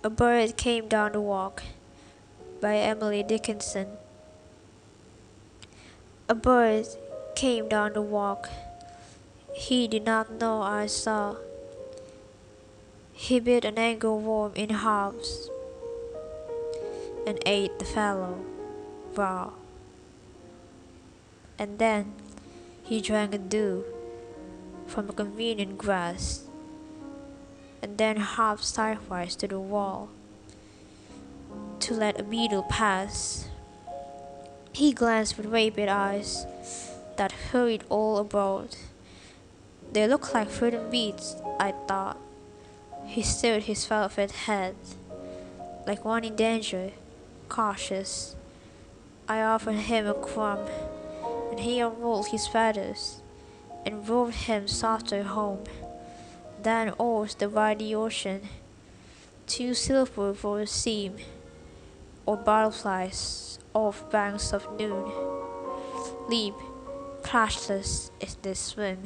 A Bird Came Down the Walk by Emily Dickinson. A bird came down the walk. He did not know I saw. He bit an angleworm in halves and ate the fellow raw. And then he drank a dew from a convenient grass, and then hopped sidewise to the wall to let a beetle pass. He glanced with rapid eyes that hurried all about. They looked like fruited beets, I thought. He stirred his velvet head like one in danger, cautious. I offered him a crumb, and he unrolled his feathers and roved him softer home than oars divide the ocean, too silver for a seam, or butterflies off banks of noon. Leap, clashless is this swim.